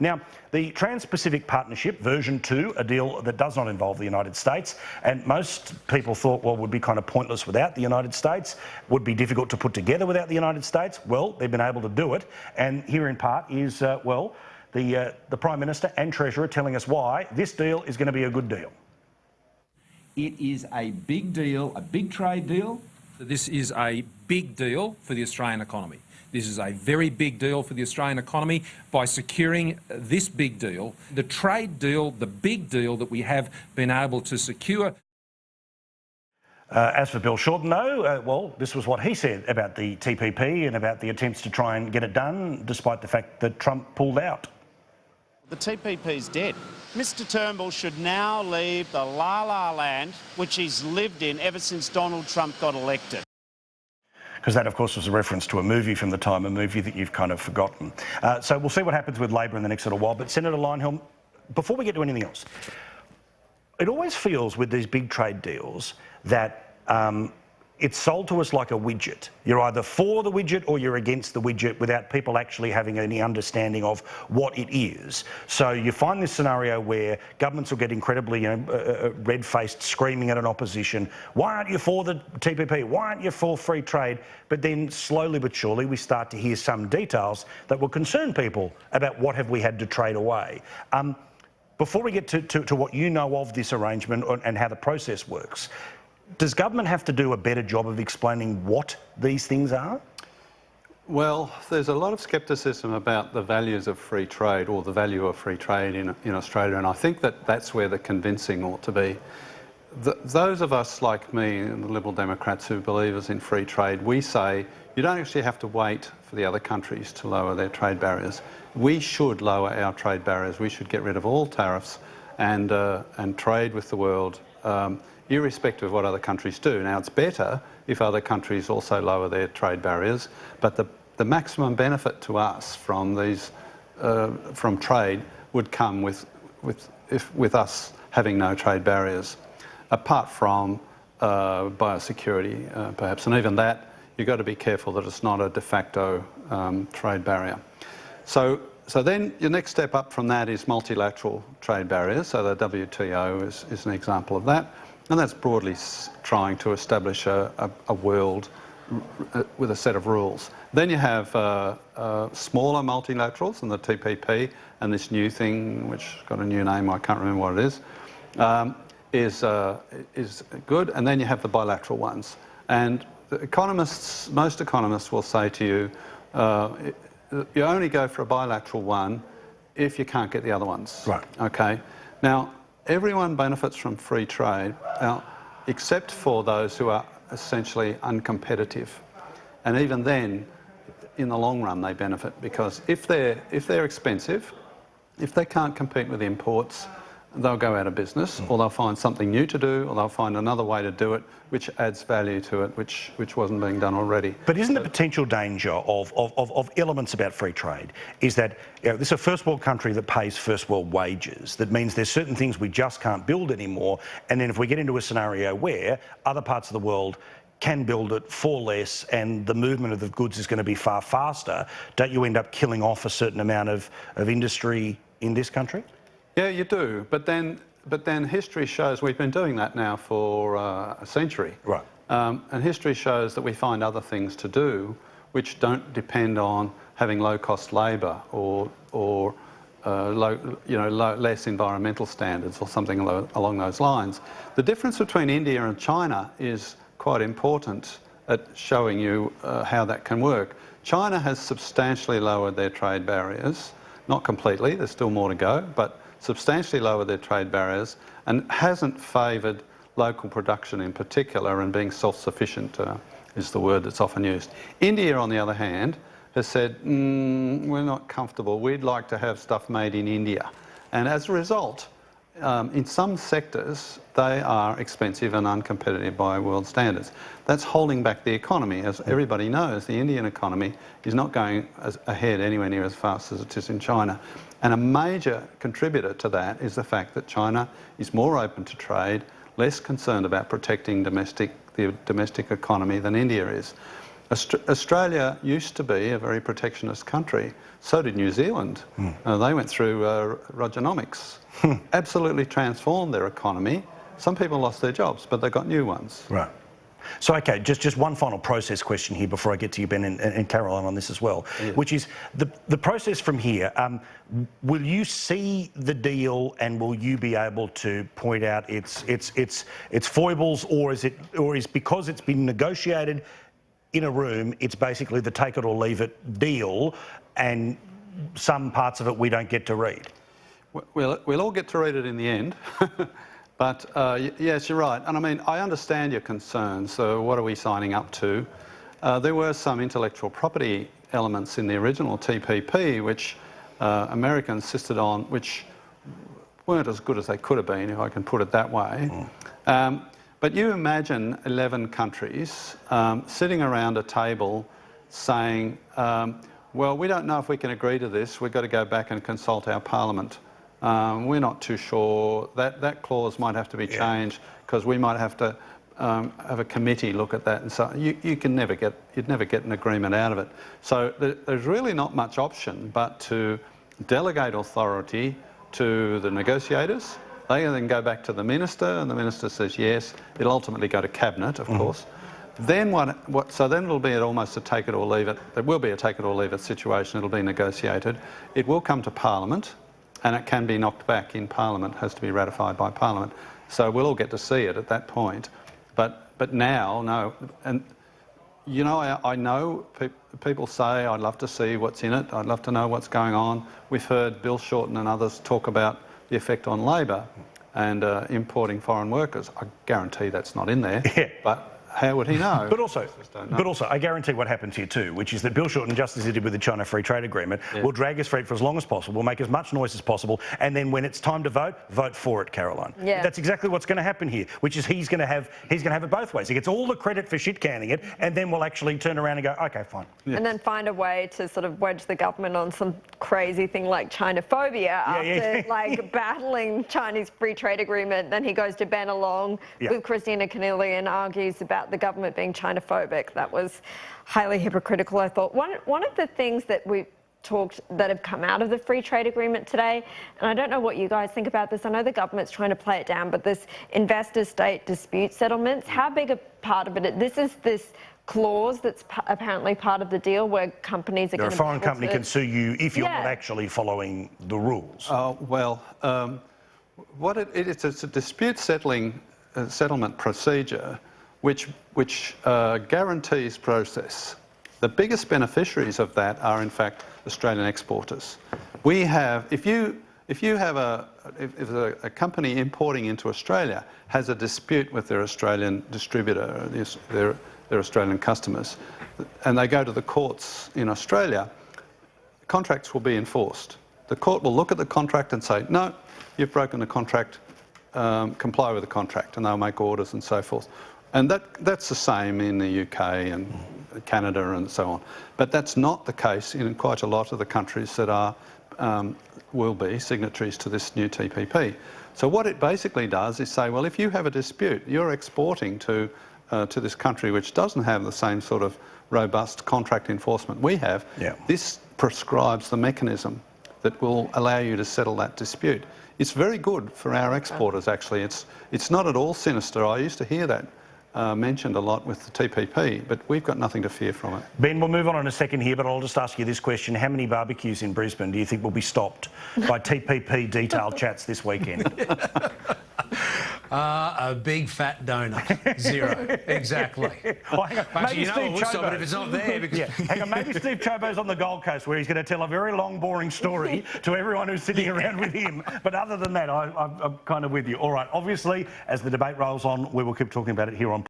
Now, the Trans-Pacific Partnership, version 2, a deal that does not involve the United States, and most people thought, well, would be kind of pointless without the United States, would be difficult to put together without the United States. Well, they've been able to do it, and here in part is, the Prime Minister and Treasurer telling us why this deal is going to be a good deal. It is a big deal, a big trade deal. This is a big deal for the Australian economy. This is a very big deal for the Australian economy. By securing this big deal, the trade deal, the big deal that we have been able to secure. As for Bill Shorten, though, well, this was what he said about the TPP and about the attempts to try and get it done, despite the fact that Trump pulled out. The TPP's dead. Mr Turnbull should now leave the la-la land which he's lived in ever since Donald Trump got elected. Because that, of course, was a reference to a movie from the time, a movie that you've kind of forgotten. So we'll see what happens with Labor in the next little while. But Senator Leyonhjelm, before we get to anything else, it always feels with these big trade deals that it's sold to us like a widget. You're either for the widget or you're against the widget without people actually having any understanding of what it is. So you find this scenario where governments will get incredibly red-faced, screaming at an opposition, why aren't you for the TPP? Why aren't you for free trade? But then slowly but surely we start to hear some details that will concern people about what have we had to trade away. Before we get to what you know of this arrangement and how the process works, does government have to do a better job of explaining what these things are? Well, there's a lot of scepticism about the values of free trade or the value of free trade in Australia, and I think that that's where the convincing ought to be. Those of us like me and the Liberal Democrats who believe in free trade, we say you don't actually have to wait for the other countries to lower their trade barriers. We should lower our trade barriers. We should get rid of all tariffs and trade with the world, irrespective of what other countries do. Now, it's better if other countries also lower their trade barriers, but the maximum benefit to us from these from trade would come with us having no trade barriers, apart from biosecurity, perhaps, and even that you've got to be careful that it's not a de facto trade barrier. So then your next step up from that is multilateral trade barriers. So the WTO is an example of that. And that's broadly trying to establish a world with a set of rules. Then you have smaller multilaterals and the TPP, and this new thing, which got a new name, I can't remember what it is good. And then you have the bilateral ones. And the most economists will say to you, you only go for a bilateral one if you can't get the other ones. Right. Okay. Now, everyone benefits from free trade, except for those who are essentially uncompetitive. And even then, in the long run, they benefit, because if they're expensive, if they can't compete with imports, they'll go out of business, or they'll find something new to do, or they'll find another way to do it which adds value to it, which wasn't being done already. But isn't the potential danger of elements about free trade is that this is a first world country that pays first world wages. That means there's certain things we just can't build anymore, and then if we get into a scenario where other parts of the world can build it for less and the movement of the goods is going to be far faster, don't you end up killing off a certain amount of industry in this country? Yeah, you do, but then history shows we've been doing that now for a century. Right. And history shows that we find other things to do which don't depend on having low-cost labour or less environmental standards or something along those lines. The difference between India and China is quite important at showing you how that can work. China has substantially lowered their trade barriers, not completely, there's still more to go, but substantially lowered their trade barriers and hasn't favoured local production in particular, and being self-sufficient is the word that's often used. India, on the other hand, has said, we're not comfortable, we'd like to have stuff made in India. And as a result, in some sectors, they are expensive and uncompetitive by world standards. That's holding back the economy. As everybody knows, the Indian economy is not going ahead anywhere near as fast as it is in China. And a major contributor to that is the fact that China is more open to trade, less concerned about protecting the domestic economy than India is. Australia used to be a very protectionist country. So did New Zealand. They went through Rogernomics. Absolutely transformed their economy. Some people lost their jobs, but they got new ones. Right. So, okay, just one final process question here before I get to you, Ben, and Caroline on this as well, which is the process from here. Will you see the deal and will you be able to point out its foibles, or is because it's been negotiated in a room, it's basically the take it or leave it deal, and some parts of it we don't get to read? We'll all get to read it in the end. But yes, you're right. And I mean, I understand your concerns. So what are we signing up to? There were some intellectual property elements in the original TPP, which America insisted on, which weren't as good as they could have been, if I can put it that way. But you imagine 11 countries sitting around a table saying, well, we don't know if we can agree to this. We've got to go back and consult our parliament. We're not too sure. That clause might have to be changed because we might have to have a committee look at that, and so you'd never get an agreement out of it. So there's really not much option but to delegate authority to the negotiators. They then go back to the minister, and the minister says yes. It'll ultimately go to cabinet, of course. Then so then it'll be almost a take it or leave it. There will be a take it or leave it situation. It'll be negotiated. It will come to Parliament. And it can be knocked back in Parliament, has to be ratified by Parliament. So we'll all get to see it at that point. But now, no. And, you know, I know people say, I'd love to see what's in it. I'd love to know what's going on. We've heard Bill Shorten and others talk about the effect on labour and importing foreign workers. I guarantee that's not in there. Yeah. But how would he know? But also, I guarantee what happens here too, which is that Bill Shorten, just as he did with the China Free Trade Agreement, will drag his feet for as long as possible, make as much noise as possible, and then when it's time to vote for it, Caroline. Yeah. That's exactly what's going to happen here, which is he's going to have it both ways. He gets all the credit for shit canning it, and then we'll actually turn around and go, okay, fine. Yeah. And then find a way to sort of wedge the government on some crazy thing like China-phobia after like battling Chinese Free Trade Agreement. Then he goes to Ben along with Christina Keneally and argues about the government being China-phobic. That was highly hypocritical, I thought. One of the things that we talked that have come out of the free trade agreement today, and I don't know what you guys think about this, I know the government's trying to play it down, but this investor-state dispute settlements, how big a part of it, this is this clause that's apparently part of the deal where companies are going to... A foreign company can sue you if you're not actually following the rules. It's a dispute settlement procedure which guarantees process. The biggest beneficiaries of that are, in fact, Australian exporters. We have, if a company importing into Australia has a dispute with their Australian distributor, their Australian customers, and they go to the courts in Australia, contracts will be enforced. The court will look at the contract and say, no, you've broken the contract, comply with the contract, and they'll make orders and so forth. And that's the same in the UK and Canada and so on. But that's not the case in quite a lot of the countries that will be signatories to this new TPP. So what it basically does is say, well, if you have a dispute, you're exporting to this country which doesn't have the same sort of robust contract enforcement we have, this prescribes the mechanism that will allow you to settle that dispute. It's very good for our exporters, actually. It's not at all sinister. I used to hear that mentioned a lot with the TPP, but we've got nothing to fear from it. Ben, we'll move on in a second here, but I'll just ask you this question. How many barbecues in Brisbane do you think will be stopped by TPP detailed chats this weekend? A big fat donut. 0. Exactly. Well, hang on. Actually, you know it will stop it if it's not there. Because hang on, maybe Steve Chobo's on the Gold Coast where he's going to tell a very long, boring story to everyone who's sitting around with him. But other than that, I'm kind of with you. All right, obviously, as the debate rolls on, we will keep talking about it here on